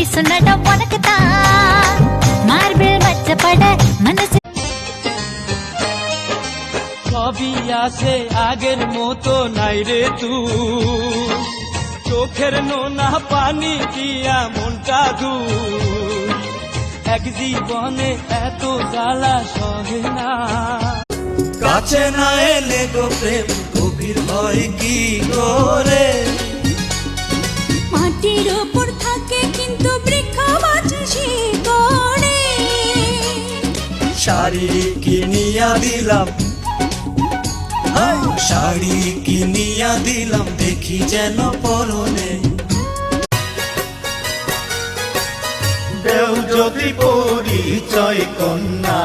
వీసుండడం వనకతా మార్బిల్ మచ్చపడ మనసు সবই আসে আগের মতো নাই রে তুই চোখের নোনা পানি দিয়া মনটা দুই এক জীবনে এত জ্বালা সহে না কাছে না এলে গো প্রেম গভীর হয় কি করে মাটির উপর থাকে কিন্তু বৃক্ষ বাঁচে শিকড়ে শাড়ি কিনিয়া দিলাম শাড়ি কিনিয়া দিলাম দেখি যেন পরনে দেও যদি পরিচয় কন্যা